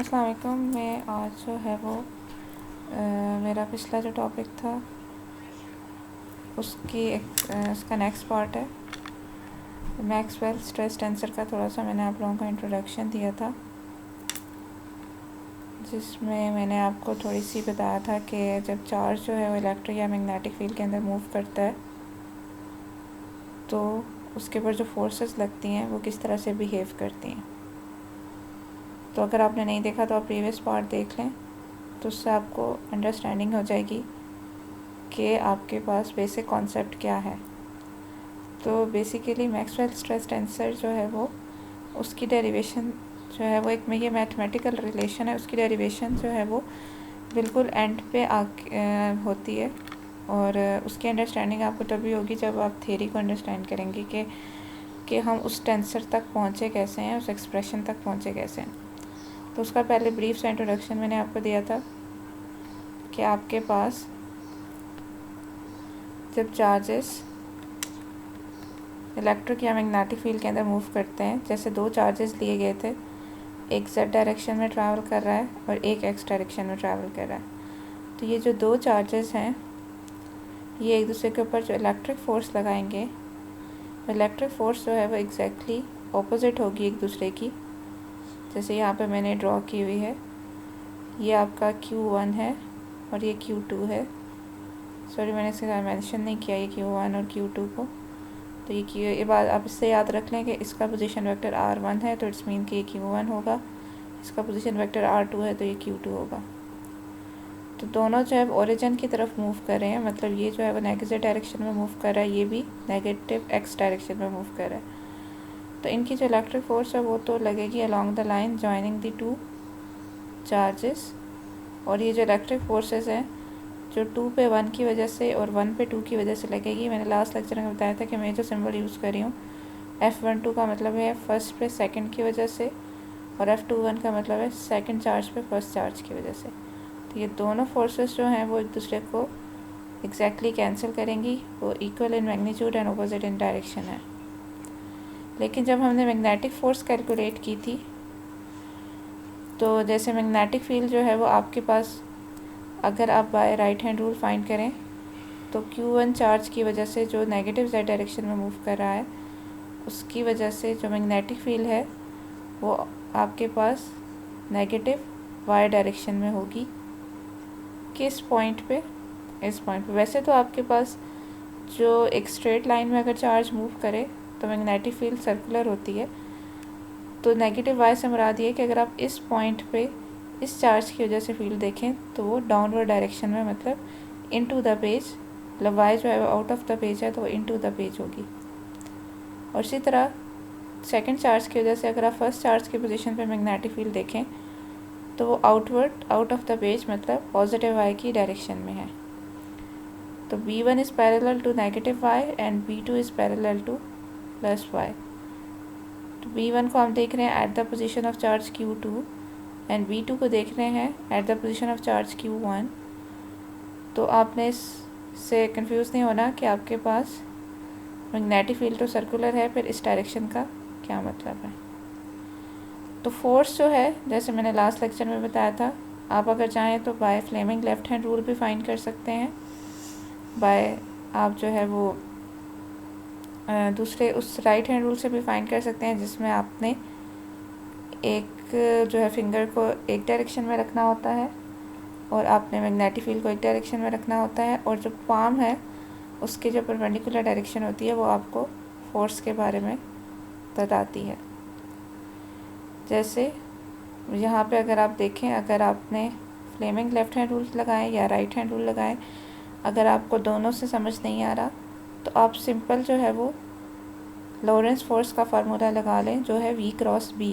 अस्सलाम वालेकुम। मैं आज जो है वो मेरा पिछला जो टॉपिक था उसका नेक्स्ट पार्ट है। मैक्सवेल स्ट्रेस टेंसर का थोड़ा सा मैंने आप लोगों को इंट्रोडक्शन दिया था, जिसमें मैंने आपको थोड़ी सी बताया था कि जब चार्ज जो है वो इलेक्ट्रिक या मैग्नेटिक फील्ड के अंदर मूव करता है तो उसके ऊपर जो फोर्सेस लगती हैं वो किस तरह से बिहेव करती हैं। तो अगर आपने नहीं देखा तो आप प्रीवियस पार्ट देख लें, तो उससे आपको अंडरस्टैंडिंग हो जाएगी कि आपके पास बेसिक कॉन्सेप्ट क्या है। तो बेसिकली मैक्सवेल स्ट्रेस टेंसर जो है वो उसकी डेरिवेशन जो है वो एक में ये मैथमेटिकल रिलेशन है, उसकी डेरिवेशन जो है वो बिल्कुल एंड पे होती है। और उसकी अंडरस्टैंडिंग आपको तभी होगी जब आप थ्योरी को अंडरस्टैंड करेंगे कि हम उस टेंसर तक पहुँचे कैसे हैं, उस एक्सप्रेशन तक पहुँचे कैसे हैं। तो उसका पहले ब्रीफ सा इंट्रोडक्शन मैंने आपको दिया था कि आपके पास जब चार्जेस इलेक्ट्रिक या मैग्नेटिक फील्ड के अंदर मूव करते हैं, जैसे दो चार्जेस लिए गए थे, एक जेड डायरेक्शन में ट्रैवल कर रहा है और एक एक्स डायरेक्शन में ट्रैवल कर रहा है। तो ये जो दो चार्जेस हैं ये एक दूसरे के ऊपर जो इलेक्ट्रिक फ़ोर्स लगाएंगे, इलेक्ट्रिक फ़ोर्स जो है वो एग्जैक्टली ऑपोजिट होगी एक दूसरे की। जैसे यहाँ पे मैंने ड्रॉ की हुई है, ये आपका Q1 है और ये Q2 है। सॉरी, मैंने इसका मेंशन नहीं किया ये Q1 और Q2 को। तो ये बात आप इससे याद रख लें कि इसका पोजीशन वेक्टर R1 है तो इट्स मीन कि ये Q1 होगा, इसका पोजीशन वेक्टर R2 है तो ये Q2 होगा। तो दोनों जो है ओरिजिन की तरफ मूव कर रहे हैं, मतलब ये जो है वो नेगेटिव डायरेक्शन में मूव कर रहा है, ये भी नेगेटिव एक्स डायरेक्शन में मूव कर रहा है। तो इनकी जो इलेक्ट्रिक फोर्स है वो तो लगेगी along the line joining the two charges. और ये जो इलेक्ट्रिक फोर्सेस हैं जो 2 पे 1 की वजह से और 1 पे 2 की वजह से लगेगी। मैंने लास्ट लेक्चर में बताया था कि मैं जो सिंबल यूज़ कर रही हूँ F12 का मतलब है फर्स्ट पे सेकंड की वजह से, और F21 का मतलब है सेकंड चार्ज पे फर्स्ट चार्ज की वजह से। तो ये दोनों फोर्सेस जो हैं वो एक दूसरे को एग्जैक्टली कैंसिल करेंगी, वो equal in magnitude and opposite in direction है। लेकिन जब हमने मैग्नेटिक फ़ोर्स कैलकुलेट की थी, तो जैसे मैग्नेटिक फील्ड जो है वो आपके पास, अगर आप by right hand rule find करें तो Q1 चार्ज की वजह से जो नेगेटिव z डायरेक्शन में मूव कर रहा है, उसकी वजह से जो मैग्नेटिक फील्ड है वो आपके पास नेगेटिव y डायरेक्शन में होगी। किस पॉइंट पे? इस पॉइंट पे। वैसे तो आपके पास जो एक स्ट्रेट लाइन में अगर चार्ज मूव करे तो मैग्नेटिक फील्ड सर्कुलर होती है। तो नेगेटिव y से मुराद ये है कि अगर आप इस पॉइंट पे इस चार्ज की वजह से फील्ड देखें तो वो डाउनवर्ड डायरेक्शन में, मतलब इनटू द पेज, मतलब y जो है वो आउट ऑफ द पेज है तो वो इनटू द पेज होगी। और इसी तरह सेकंड चार्ज की वजह से अगर आप फर्स्ट चार्ज की पोजीशन पे मैग्नेटिक फील्ड देखें तो वो outward, out of the page, मतलब पॉजिटिव y की डायरेक्शन में है। तो B1 is parallel to negative y and B2 is parallel to plus y। तो B1 को हम देख रहे हैं at the position of charge Q2 and B2 को देख रहे हैं at the position of charge Q1। तो आपने इससे कंफ्यूज नहीं होना कि आपके पास मैग्नेटिक फील्ड तो सर्कुलर है, फिर इस डायरेक्शन का क्या मतलब है। तो फोर्स जो है, जैसे मैंने लास्ट लेक्चर में बताया था, आप अगर चाहें तो by Fleming left hand rule भी फाइंड कर सकते हैं, बाय आप जो है वो दूसरे उस राइट हैंड रूल से भी फाइंड कर सकते हैं, जिसमें आपने एक जो है फिंगर को एक डायरेक्शन में रखना होता है और आपने मैग्नेटिक फील्ड को एक डायरेक्शन में रखना होता है, और जो पाम है उसके जो परपेंडिकुलर डायरेक्शन होती है वो आपको फोर्स के बारे में बताती है। जैसे यहाँ पे अगर आप देखें, अगर आपने फ्लेमिंग लेफ्ट हैंड रूल लगाएं या राइट हैंड रूल लगाएं, अगर आपको दोनों से समझ नहीं आ रहा तो आप सिंपल जो है वो लॉरेंस फोर्स का फार्मूला लगा लें जो है V क्रॉस B।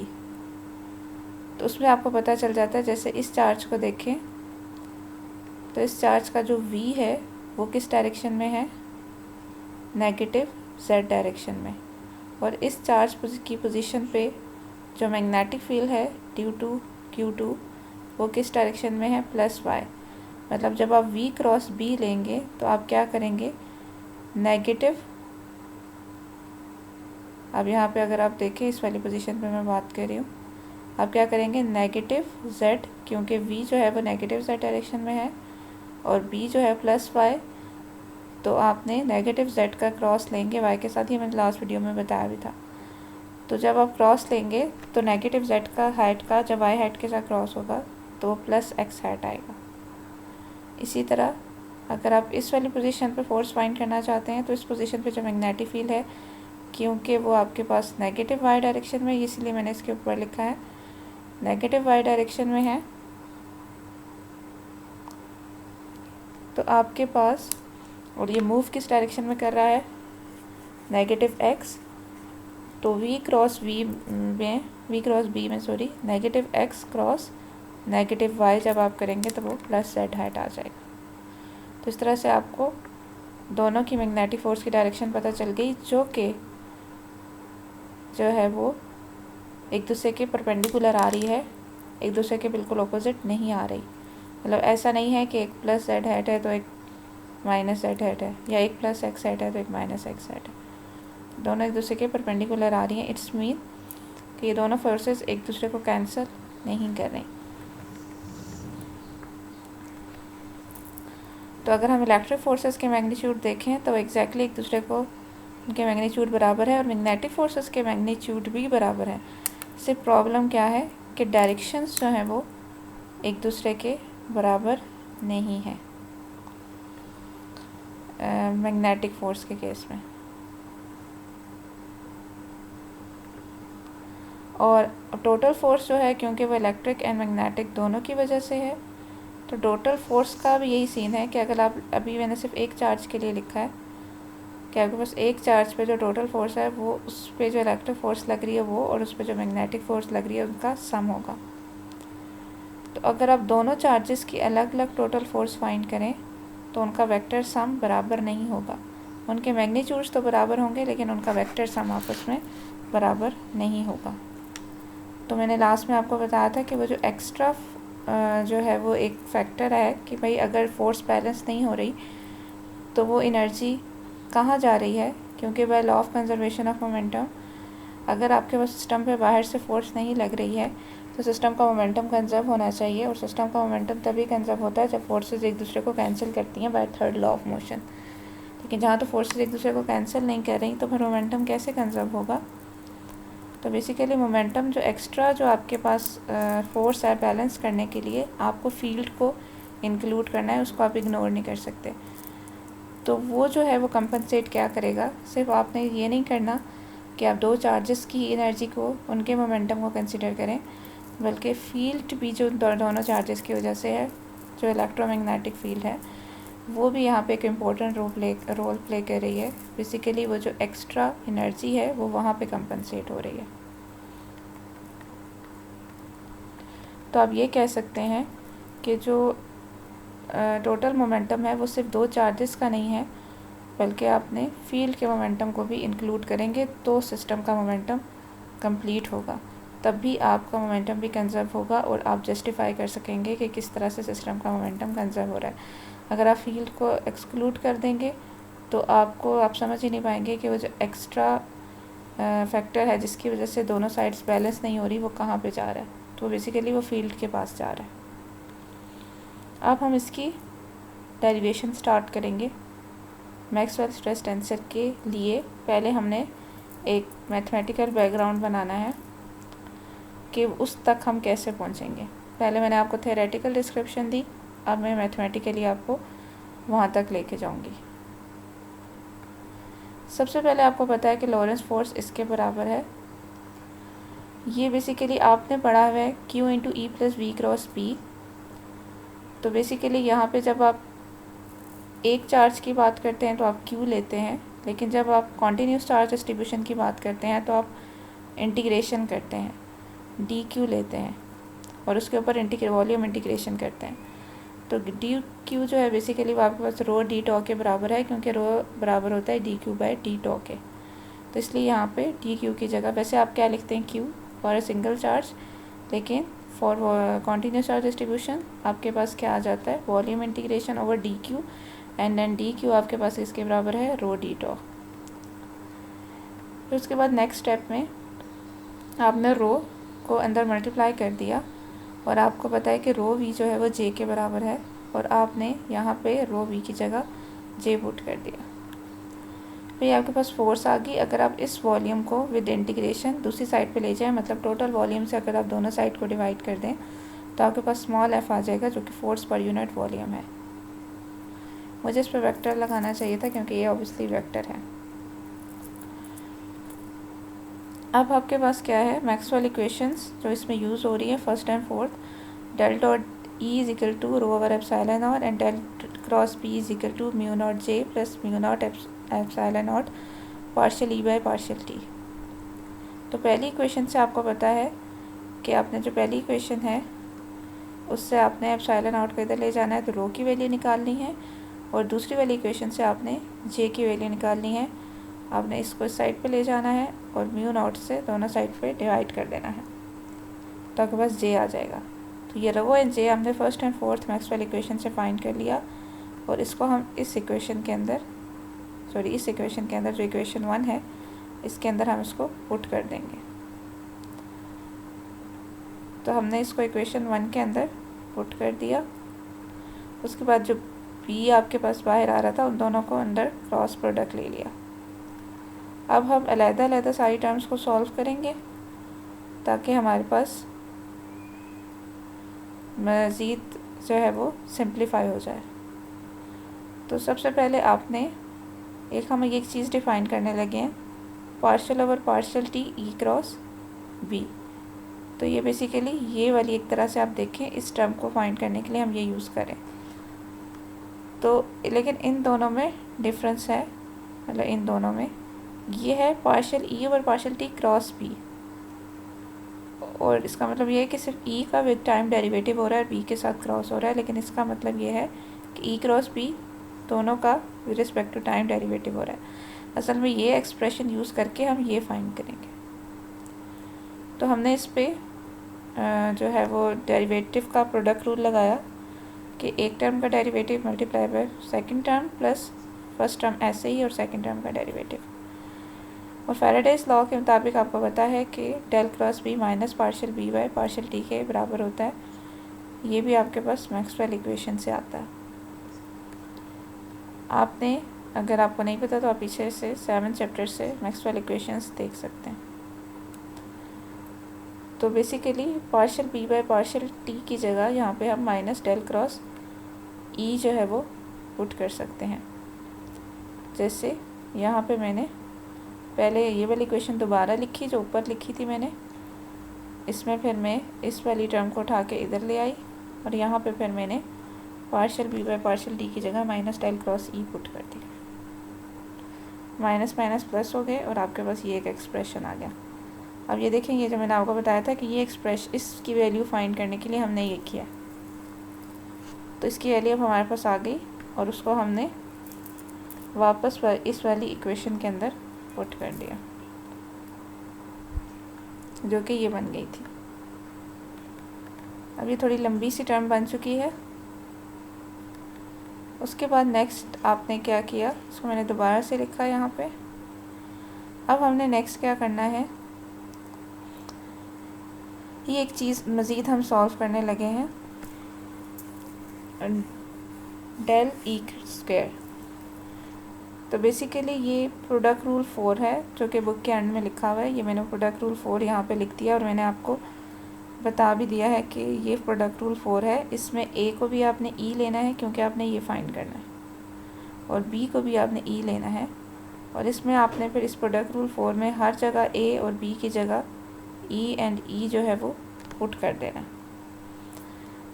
तो उसमें आपको पता चल जाता है, जैसे इस चार्ज को देखें तो इस चार्ज का जो V है वो किस डायरेक्शन में है, नेगेटिव z डायरेक्शन में। और इस चार्ज की पोजीशन पे जो मैग्नेटिक फील्ड है ड्यू टू Q2 वो किस डायरेक्शन में है, प्लस y। मतलब जब आप V क्रॉस B लेंगे तो आप क्या करेंगे, नेगेटिव, अब यहाँ पे अगर आप देखें इस वाली पोजीशन पे मैं बात कर रही हूँ, आप क्या करेंगे, नेगेटिव z, क्योंकि v जो है वो नेगेटिव z डायरेक्शन में है और b जो है प्लस y, तो आपने नेगेटिव z का क्रॉस लेंगे y के साथ, ही मैंने लास्ट वीडियो में बताया भी था। तो जब आप क्रॉस लेंगे तो नेगेटिव z का हैट का जब y हैट के साथ क्रॉस होगा तो प्लस x हैट आएगा। इसी तरह अगर आप इस वाली पोजीशन पे फोर्स फाइंड करना चाहते हैं तो इस पोजीशन पे जो मैग्नेटिक फील्ड है, क्योंकि वो आपके पास नेगेटिव y डायरेक्शन में, इसीलिए मैंने इसके ऊपर लिखा है नेगेटिव y डायरेक्शन में है, तो आपके पास, और ये मूव किस डायरेक्शन में कर रहा है, नेगेटिव x, तो v क्रॉस b में negative x cross negative y जब आप करेंगे तो वो प्लस z हैट आ जाएगा। तो इस तरह से आपको दोनों की मैग्नेटिक फोर्स की डायरेक्शन पता चल गई, जो है वो एक दूसरे के परपेंडिकुलर आ रही है, एक दूसरे के बिल्कुल ऑपोजिट नहीं आ रही। मतलब ऐसा नहीं है कि एक प्लस z हैट है तो एक माइनस z हैट है, या एक प्लस x हैट है तो एक माइनस x हैट है। दोनों एक दूसरे के परपेंडिकुलर आ रही हैं। इट्स मीन कि ये दोनों फोर्सेस एक दूसरे को कैंसिल नहीं कर रही। तो अगर हम इलेक्ट्रिक फोर्सेस के मैग्नीट्यूड देखें तो एग्जैक्टली एक दूसरे को, उनके मैग्नीट्यूड बराबर है और मैग्नेटिक फोर्सेस के मैग्नीट्यूड भी बराबर है। सिर्फ प्रॉब्लम क्या है कि डायरेक्शंस जो हैं वो एक दूसरे के बराबर नहीं है मैग्नेटिक फोर्स के केस में। और टोटल फोर्स जो है, क्योंकि वो इलेक्ट्रिक एंड मैग्नेटिक दोनों की वजह से है, तो टोटल फोर्स का भी यही सीन है कि अगर आप, अभी मैंने सिर्फ एक चार्ज के लिए लिखा है कि आपके पास एक चार्ज पे जो टोटल फोर्स है वो, उस पे जो इलेक्ट्रिक फोर्स लग रही है वो, और उस पे जो मैग्नेटिक फोर्स लग रही है उनका सम होगा। तो अगर आप दोनों चार्जेस की अलग अलग टोटल फोर्स फाइंड करें तो उनका वेक्टर सम बराबर नहीं होगा। उनके मैग्नीट्यूड्स तो बराबर होंगे लेकिन उनका वेक्टर सम आपस में बराबर नहीं होगा। तो मैंने लास्ट में आपको बताया था कि वो जो एक्स्ट्रा जो है वो एक फैक्टर है कि भाई अगर फोर्स बैलेंस नहीं हो रही तो वो एनर्जी कहाँ जा रही है, क्योंकि by law of conservation of momentum, अगर आपके पास सिस्टम पे बाहर से फोर्स नहीं लग रही है तो सिस्टम का मोमेंटम कंजर्व होना चाहिए, और सिस्टम का मोमेंटम तभी कंजर्व होता है जब फोर्सेस एक दूसरे को कैंसिल करती हैं by third law of motion. लेकिन जहाँ तो फोर्सेस एक दूसरे को कैंसिल नहीं कर रही तो फिर मोमेंटम कैसे कंजर्व होगा। तो बेसिकली मोमेंटम जो एक्स्ट्रा जो आपके पास फोर्स है बैलेंस करने के लिए आपको फील्ड को इंक्लूड करना है, उसको आप इग्नोर नहीं कर सकते। तो वो जो है वो कंपनसेट क्या करेगा, सिर्फ आपने ये नहीं करना कि आप दो चार्जेस की एनर्जी को, उनके मोमेंटम को कंसिडर करें, बल्कि फील्ड भी जो दोनों चार्जेस की वजह से है, जो इलेक्ट्रोमैग्नेटिक फील्ड है, वो भी यहाँ पे एक इम्पोर्टेंट रोल प्ले कर रही है। बेसिकली वो जो एक्स्ट्रा एनर्जी है वो वहाँ पे कंपनसेट हो रही है। तो आप ये कह सकते हैं कि जो टोटल मोमेंटम है वो सिर्फ दो चार्जेस का नहीं है, बल्कि आपने फील्ड के मोमेंटम को भी इंक्लूड करेंगे तो सिस्टम का मोमेंटम कंप्लीट होगा, तब भी आपका मोमेंटम भी कंजर्व होगा और आप जस्टिफाई कर सकेंगे कि किस तरह से सिस्टम का मोमेंटम कंजर्व हो रहा है। अगर आप फील्ड को एक्सक्लूड कर देंगे तो आप समझ ही नहीं पाएंगे कि वो जो एक्स्ट्रा फैक्टर है जिसकी वजह से दोनों साइड्स बैलेंस नहीं हो रही वो कहाँ पे जा रहा है। तो बेसिकली वो फील्ड के पास जा रहा है। अब हम इसकी डेरिवेशन स्टार्ट करेंगे। मैक्सवेल स्ट्रेस टेंसर के लिए पहले हमने एक मैथमेटिकल बैकग्राउंड बनाना है कि उस तक हम कैसे पहुंचेंगे। पहले मैंने आपको थ्योरेटिकल डिस्क्रिप्शन दी, अब मैं मैथमेटिकली आपको वहाँ तक लेके जाऊँगी। सबसे पहले आपको पता है कि लॉरेंस फोर्स इसके बराबर है। ये बेसिकली आपने पढ़ा हुआ है Q into E plus V cross P. तो बेसिकली यहाँ पे जब आप एक चार्ज की बात करते हैं तो आप Q लेते हैं, लेकिन जब आप कॉन्टीन्यूस चार्ज डिस्ट्रीब्यूशन की बात करते हैं तो आप इंटीग्रेशन करते हैं, dQ लेते हैं और उसके ऊपर वॉल्यूम इंटीग्रेशन करते हैं। तो dQ जो है बेसिकली वो आपके पास रो डी टॉ के बराबर है, क्योंकि रो बराबर होता है dQ बाय डी टॉ के। तो इसलिए यहाँ पे dQ की जगह वैसे आप क्या लिखते हैं Q for a single charge, लेकिन फॉर कॉन्टीन्यूस चार्ज डिस्ट्रीब्यूशन आपके पास क्या आ जाता है, volume integration over dQ, and then dQ आपके पास इसके बराबर है रो डी टॉ। फिर उसके बाद नेक्स्ट स्टेप में आपने रो को अंदर मल्टीप्लाई कर दिया और आपको पता है कि रो वी जो है वो जे के बराबर है और आपने यहाँ पे रो वी की जगह जे पुट कर दिया। फिर आपके पास फोर्स आ गई। अगर आप इस वॉल्यूम को विद इंटीग्रेशन दूसरी साइड पे ले जाएं, मतलब टोटल वॉल्यूम से अगर आप दोनों साइड को डिवाइड कर दें तो आपके पास स्मॉल एफ आ जाएगा जो कि फोर्स पर यूनिट वॉल्यूम है। मुझे इस पर वेक्टर लगाना चाहिए था क्योंकि ये ऑब्वियसली वेक्टर है। अब आपके पास क्या है, मैक्सवेल इक्वेशंस जो इसमें यूज़ हो रही है first and fourth, del dot E is equal to rho over epsilon naught and del cross B is equal to mu naught J plus mu naught epsilon naught partial E by partial T. तो पहली equation से आपको पता है कि आपने जो पहली इक्वेशन है उससे आपने एप्सिलॉन नॉट को इधर ले जाना है तो रो की वैल्यू निकालनी है, और दूसरी वाली इक्वेशन से आपने जे की वैल्यू निकालनी है। आपने इसको इस साइड पे ले जाना है और म्यू नॉट से दोनों साइड पे डिवाइड कर देना है तो आपके पास जे आ जाएगा। तो ये रो एंड जे हमने first and fourth Maxwell equation से फाइंड कर लिया और इसको हम इस इक्वेशन के अंदर जो इक्वेशन 1 है इसके अंदर हम इसको पुट कर देंगे। तो हमने इसको इक्वेशन 1 के अंदर पुट कर दिया। उसके बाद जो बी आपके पास बाहर आ रहा था उन दोनों को अंदर क्रॉस प्रोडक्ट ले लिया। अब हम अलग-अलग सारी टर्म्स को सॉल्व करेंगे ताकि हमारे पास मज़ीद जो है वो सिंप्लीफाई हो जाए। तो सबसे पहले आपने हम एक चीज़ डिफ़ाइन करने लगे हैं, partial over partial T E cross B. तो ये बेसिकली ये वाली एक तरह से आप देखें इस टर्म को फाइंड करने के लिए हम ये यूज़ करें। तो लेकिन इन दोनों में डिफरेंस है, मतलब इन दोनों में ये है partial E over partial T cross B, और इसका मतलब ये है कि सिर्फ ई का विद टाइम डेरिवेटिव हो रहा है, बी के साथ क्रॉस हो रहा है, लेकिन इसका मतलब ये है कि ई क्रॉस बी दोनों का with respect to time derivative हो रहा है। असल में ये एक्सप्रेशन यूज़ करके हम ये फाइंड करेंगे। तो हमने इस पे जो है वो डेरिवेटिव का प्रोडक्ट रूल लगाया कि एक टर्म का derivative multiply by second term plus first term ऐसे ही और सेकंड टर्म का डेरिवेटिव। और फैराडेज लॉ के मुताबिक आपको पता है कि del cross B minus partial B by partial T के बराबर होता है। ये भी आपके पास मैक्सवेल इक्वेशन से आता है। आपने अगर आपको नहीं पता तो आप पीछे से 7 चैप्टर से मैक्सवेल इक्वेशंस देख सकते हैं। तो basically partial B by partial T की जगह यहाँ पे हम माइनस डेल क्रॉस ई जो है वो पुट कर सकते हैं। जैसे यहाँ पे मैंने पहले ये वाली इक्वेशन दोबारा लिखी जो ऊपर लिखी थी मैंने, इसमें फिर मैं इस वाली टर्म को उठा के इधर ले आई और यहाँ पे फिर मैंने partial B by partial T की जगह minus del cross E put कर दी। माइनस माइनस प्लस हो गए और आपके पास ये एक एक्सप्रेशन आ गया। अब ये देखें, ये जो मैंने आपको बताया था कि ये इसकी वैल्यू फाइंड करने के लिए हमने ये किया, तो इसकी वैल्यू अब हमारे पास आ गई और उसको हमने वापस इस वाली इक्वेशन के अंदर पुट कर दिया जो कि ये बन गई थी। अब ये थोड़ी लंबी सी टर्म बन चुकी है। उसके बाद नेक्स्ट आपने क्या किया, इसको मैंने दोबारा से लिखा यहाँ पे। अब हमने नेक्स्ट क्या करना है, ये एक चीज़ मज़ीद हम सॉल्व करने लगे हैं, डेल ई स्क्वायर। तो बेसिकली ये प्रोडक्ट रूल 4 है जो कि बुक के एंड में लिखा हुआ है। ये मैंने प्रोडक्ट रूल 4 यहाँ पे लिख दिया और मैंने आपको बता भी दिया है कि ये प्रोडक्ट रूल 4 है। इसमें ए को भी आपने ई लेना है क्योंकि आपने ये फाइंड करना है, और बी को भी आपने ई लेना है, और इसमें आपने फिर इस प्रोडक्ट रूल 4 में हर जगह ए और बी की जगह ई एंड ई जो है वो पुट कर देना।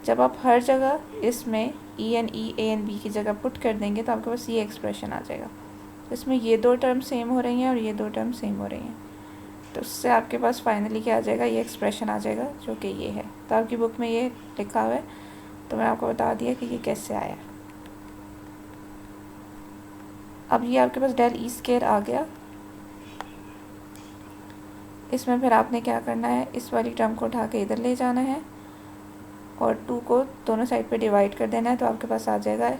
जब आप हर जगह इसमें ई एंड बी की जगह पुट कर देंगे तो आपके पास ये एक्सप्रेशन आ जाएगा। तो इसमें ये दो टर्म सेम हो रही हैं और ये दो टर्म सेम हो रही हैं, तो उससे आपके पास फाइनली क्या आ जाएगा, ये एक्सप्रेशन आ जाएगा जो कि ये है। तो आपकी बुक में ये लिखा हुआ है, तो मैं आपको बता दिया कि ये कैसे आया। अब ये आपके पास डेल ई स्क्वायर आ गया। इसमें फिर आपने क्या करना है, इस वाली टर्म को उठा के इधर ले जाना है और 2 को दोनों साइड पे डिवाइड कर देना है, तो आपके पास आ जाएगा।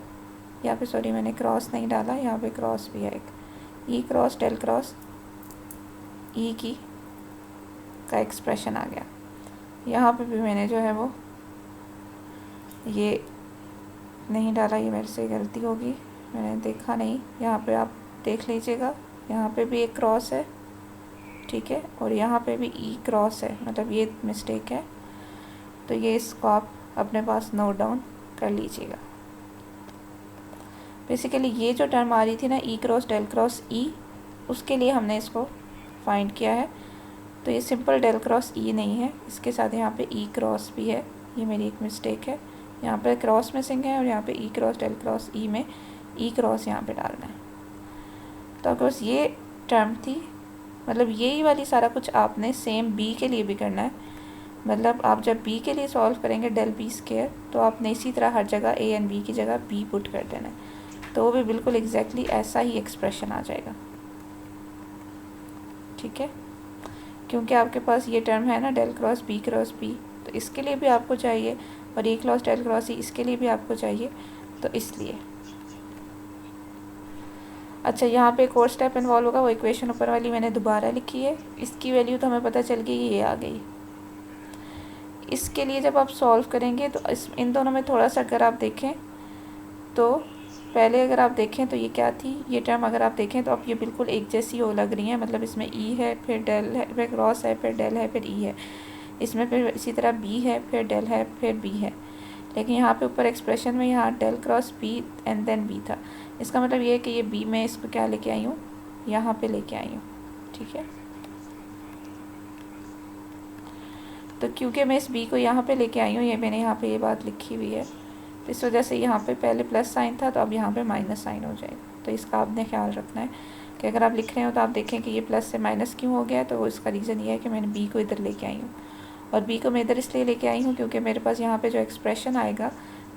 यहाँ पे सॉरी मैंने क्रॉस नहीं डाला, यहाँ पे क्रॉस भी है एक, ई क्रॉस डेल क्रॉस ई की का एक्सप्रेशन आ गया। यहाँ पे भी मैंने जो है वो ये नहीं डाला, ये मेरे से गलती होगी, मैंने देखा नहीं। यहाँ पे आप देख लीजिएगा, यहाँ पे भी एक क्रॉस है, ठीक है, और यहाँ पे भी ई क्रॉस है, मतलब ये मिस्टेक है। तो ये इसको आप अपने पास नोट डाउन कर लीजिएगा। बेसिकली ये जो टर्म आ रही थी ना, ई क्रॉस डेल क्रॉस ई, उसके लिए हमने इसको फाइंड किया है। तो ये सिंपल डेल क्रॉस ई नहीं है, इसके साथ यहाँ पे ई क्रॉस भी है, ये मेरी एक मिस्टेक है। यहाँ पे क्रॉस मिसिंग है और यहाँ पे ई क्रॉस डेल क्रॉस ई में ई क्रॉस यहाँ पे डालना है। तो आपके पास ये टर्म थी, मतलब यही वाली सारा कुछ आपने सेम बी के लिए भी करना है। मतलब आप जब बी के लिए सॉल्व करेंगे डेल बी स्क्वायर, तो आपने इसी तरह हर जगह ए एंड बी की जगह बी पुट कर देना है, तो वो भी बिल्कुल एग्जैक्टली ऐसा ही एक्सप्रेशन आ जाएगा, ठीक है। क्योंकि आपके पास ये टर्म है ना डेल क्रॉस बी, तो इसके लिए भी आपको चाहिए, और ई क्रॉस डेल क्रॉस ई इसके लिए भी आपको चाहिए, तो इसलिए। अच्छा, यहाँ पे एक और स्टेप इन्वॉल्व होगा, वो इक्वेशन ऊपर वाली मैंने दोबारा लिखी है, इसकी वैल्यू तो हमें पता चल गई, ये आ गई। इसके लिए जब आप सॉल्व करेंगे तो इन दोनों में थोड़ा सा अगर आप देखें, तो पहले अगर आप देखें तो ये क्या थी, ये टर्म अगर आप देखें तो अब ये बिल्कुल एक जैसी हो लग रही हैं। मतलब इसमें ई है, फिर डेल है, फिर क्रॉस है, फिर डेल है, फिर ई है। इसमें फिर इसी तरह बी है, फिर डेल है, फिर बी है। लेकिन यहाँ पे ऊपर एक्सप्रेशन में यहाँ del cross B and then B था। इसका मतलब ये है कि ये बी में इसको क्या लेके आई हूँ, यहाँ पे लेके आई हूँ, ठीक है। तो क्योंकि मैं इस बी को यहाँ पे लेके आई हूँ, ये मैंने यहाँ पे ये बात लिखी हुई है, तो इस वजह से यहाँ पे पहले प्लस साइन था, तो अब यहाँ पे माइनस साइन हो जाएगा। तो इसका आपने ख्याल रखना है कि अगर आप लिख रहे हो तो आप देखें कि ये प्लस से माइनस क्यों हो गया है। तो वो इसका रीज़न ये है कि मैंने बी को इधर लेके आई हूँ, और बी को मैं इधर इसलिए लेके आई हूँ क्योंकि मेरे पास यहाँ पे जो एक्सप्रेशन आएगा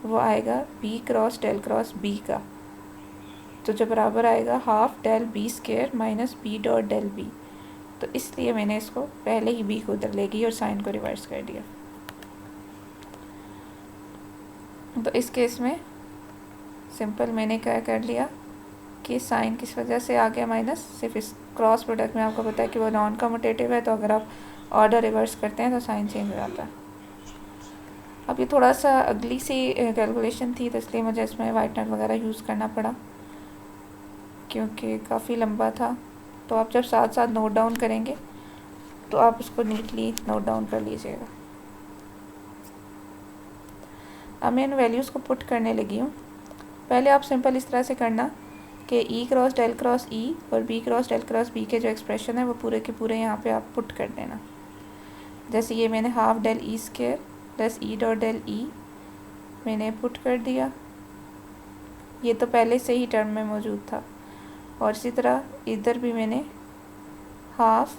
वो आएगा B cross del cross B का, तो जो बराबर आएगा half del B square minus B dot del B. तो इसलिए मैंने इसको पहले ही बी को उधर ले गई और साइन को रिवर्स कर दिया। तो इस केस में सिंपल मैंने क्या कर लिया कि साइन किस वजह से आ गया माइनस, सिर्फ इस क्रॉस प्रोडक्ट में आपको पता है कि वो नॉन कम्यूटेटिव है, तो अगर आप ऑर्डर रिवर्स करते हैं तो साइन चेंज हो जाता है। अब ये थोड़ा सा अगली सी कैलकुलेशन थी, तो इसलिए मुझे इसमें वाइटनर वगैरह यूज़ करना पड़ा क्योंकि काफ़ी लंबा था। तो आप जब साथ साथ नोट डाउन करेंगे तो आप उसको नीटली नोट डाउन कर लीजिएगा। अब मैं इन वैल्यूज़ को पुट करने लगी हूँ। पहले आप सिंपल इस तरह से करना कि E cross del cross E और B cross del cross B के जो एक्सप्रेशन है वो पूरे के पूरे यहाँ पे आप पुट कर देना। जैसे ये मैंने half del E square plus E dot del E मैंने पुट कर दिया, ये तो पहले से ही टर्म में मौजूद था। और इसी तरह इधर भी मैंने हाफ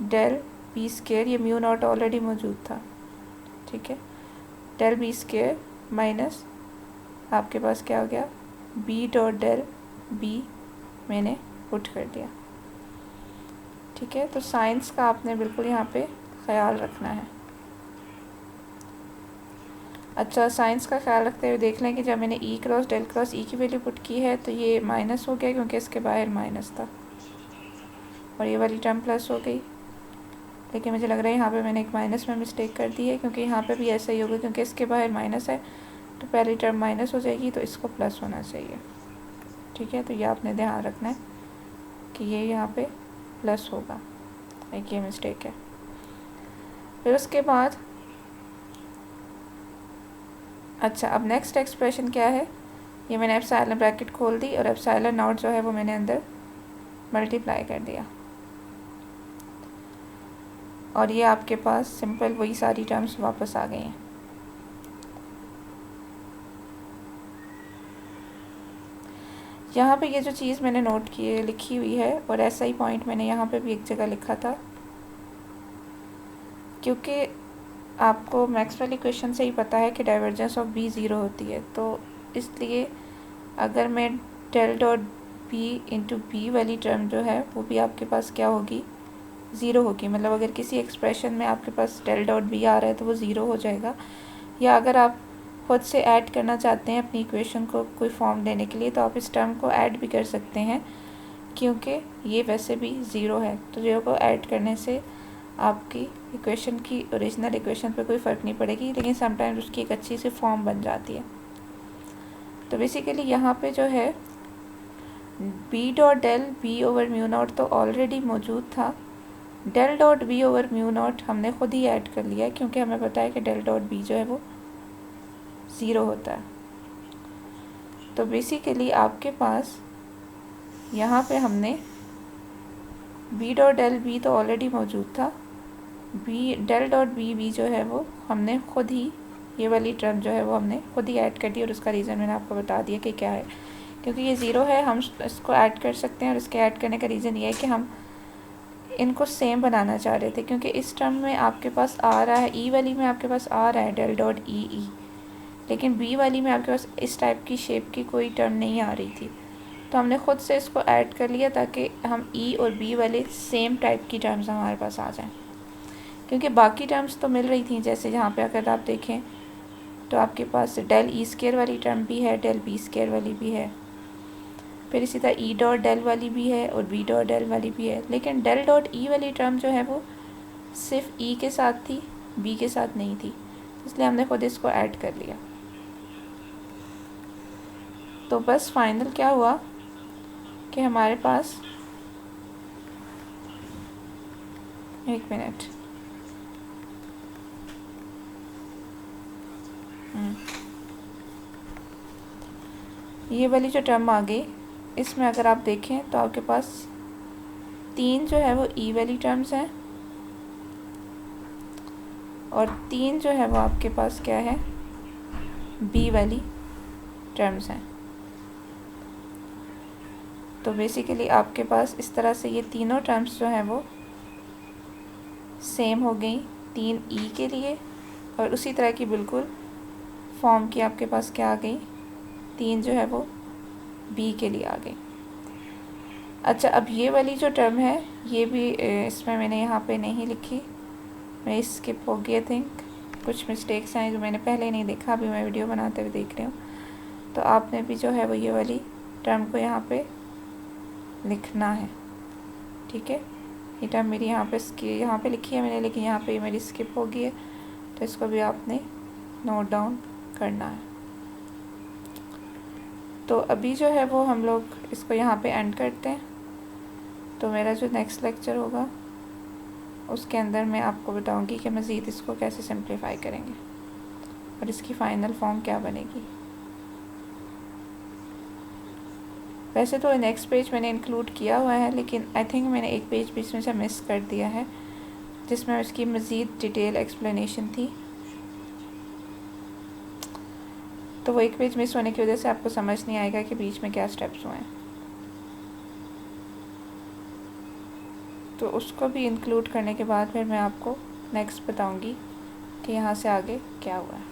डेल बी स्क्वायर, ये म्यू नॉट ऑलरेडी मौजूद था, ठीक है, डेल बी स्क्वायर माइनस आपके पास क्या हो गया बी डॉट डेल बी मैंने पुट कर दिया, ठीक है। तो साइंस का आपने बिल्कुल यहाँ पे ख्याल रखना है। अच्छा, साइंस का ख्याल रखते हुए देख लें कि जब मैंने ई क्रॉस डेल क्रॉस ई की वैल्यू पुट की है तो ये माइनस हो गया क्योंकि इसके बाहर माइनस था, और ये वाली टर्म प्लस हो गई। लेकिन मुझे लग रहा है यहाँ पे मैंने एक माइनस में मिस्टेक कर दी है, क्योंकि यहाँ पे भी ऐसा ही होगा, क्योंकि इसके बाहर माइनस है तो पहली टर्म माइनस हो जाएगी, तो इसको प्लस होना चाहिए, ठीक है। तो ये आपने ध्यान रखना है कि ये यहाँ पे प्लस होगा, एक ये मिस्टेक है। फिर उसके बाद अच्छा, अब नेक्स्ट एक्सप्रेशन क्या है, ये मैंने एप्सिलॉन ब्रैकेट खोल दी और एप्सिलॉन नॉट जो है वो मैंने अंदर मल्टीप्लाई कर दिया, और ये आपके पास सिंपल वही सारी टर्म्स वापस आ गई हैं। यहाँ पे ये जो चीज़ मैंने नोट की है लिखी हुई है, और ऐसा ही पॉइंट मैंने यहाँ पे भी एक जगह लिखा था, क्योंकि आपको मैक्सवेल इक्वेशन से ही पता है कि डाइवर्जेंस ऑफ बी ज़ीरो होती है, तो इसलिए अगर मैं del dot B into B वाली टर्म जो है वो भी आपके पास क्या होगी, ज़ीरो होगी। मतलब अगर किसी एक्सप्रेशन में आपके पास डेल डॉट बी आ रहा है तो वो ज़ीरो हो जाएगा, या अगर आप खुद से ऐड करना चाहते हैं अपनी इक्वेशन को कोई फॉर्म देने के लिए तो आप इस टर्म को ऐड भी कर सकते हैं, क्योंकि ये वैसे भी ज़ीरो है, तो ज़ीरो को ऐड करने से आपकी इक्वेशन की ओरिजिनल इक्वेशन पे कोई फ़र्क नहीं पड़ेगी, लेकिन समटाइम्स उसकी एक अच्छी सी फॉर्म बन जाती है। तो बेसिकली यहाँ पे जो है B dot del B over mu naught तो ऑलरेडी मौजूद था, del dot B over mu naught हमने खुद ही ऐड कर लिया है, क्योंकि हमें पता है कि डेल डॉट बी जो है वो 0 होता है। तो बेसिकली आपके पास यहाँ पे हमने बी डॉट डेल बी तो ऑलरेडी मौजूद था, बी डेल डॉट बी जो है वो हमने खुद ही, ये वाली टर्म जो है वो हमने खुद ही ऐड कर दी, और उसका रीज़न मैंने आपको बता दिया कि क्या है। क्योंकि ये 0 है, हम इसको ऐड कर सकते हैं, और इसके ऐड करने का रीज़न ये है कि हम इनको सेम बनाना चाह रहे थे, क्योंकि इस टर्म में आपके पास आ रहा है, ई वाली में आपके पास आ रहा है डेल डॉट ई, लेकिन बी वाली में आपके पास इस टाइप की शेप की कोई टर्म नहीं आ रही थी। तो हमने खुद से इसको ऐड कर लिया ताकि हम ई और बी वाले सेम टाइप की टर्म्स हमारे पास आ जाएं, क्योंकि बाकी टर्म्स तो मिल रही थी। जैसे यहाँ पे अगर आप देखें तो आपके पास डेल ई स्क्वायर वाली टर्म भी है, डेल बी स्क्वायर वाली भी है, फिर इसी तरह ई डॉट डेल वाली भी है और बी डॉट डेल वाली भी है, लेकिन डेल डॉट ई वाली टर्म जो है वो सिर्फ ई के साथ थी, बी के साथ नहीं थी, इसलिए हमने खुद इसको ऐड कर लिया। तो बस फाइनल क्या हुआ कि हमारे पास, एक मिनट, ये वाली जो टर्म आ गई, इसमें अगर आप देखें तो आपके पास 3 जो है वो ई वाली टर्म्स हैं, और 3 जो है वो आपके पास क्या है, बी वाली टर्म्स हैं। तो बेसिकली आपके पास इस तरह से ये तीनों टर्म्स जो हैं वो सेम हो गई 3 ई के लिए, और उसी तरह की बिल्कुल फॉर्म की आपके पास क्या आ गई, 3 जो है वो बी के लिए आ गई। अच्छा, अब ये वाली जो टर्म है ये भी इसमें मैंने यहाँ पे नहीं लिखी, मैं स्किप हो गई, थिंक कुछ मिस्टेक्स हैं जो मैंने पहले नहीं देखा, अभी मैं वीडियो बनाते हुए देख रही हूँ। तो आपने भी जो है वो ये वाली टर्म को यहाँ पे लिखना है, ठीक है। ये टर्म मेरी यहाँ पे लिखी है मैंने, लेकिन यहाँ पे मेरी स्किप हो गई है, तो इसको भी आपने नोट डाउन करना है। तो अभी जो है वो हम लोग इसको यहाँ पे एंड करते हैं। तो मेरा जो नेक्स्ट लेक्चर होगा उसके अंदर मैं आपको बताऊंगी कि मज़ीद इसको कैसे सिंप्लीफाई करेंगे और इसकी फ़ाइनल फॉर्म क्या बनेगी। वैसे तो नेक्स्ट पेज मैंने इंक्लूड किया हुआ है, लेकिन आई थिंक मैंने एक पेज भी इसमें से मिस कर दिया है जिसमें इसकी मज़ीद डिटेल एक्सप्लेनेशन थी। तो वो एक पेज मिस होने की वजह से आपको समझ नहीं आएगा कि बीच में क्या स्टेप्स हुए हैं, तो उसको भी इंक्लूड करने के बाद फिर मैं आपको नेक्स्ट बताऊंगी कि यहाँ से आगे क्या हुआ है।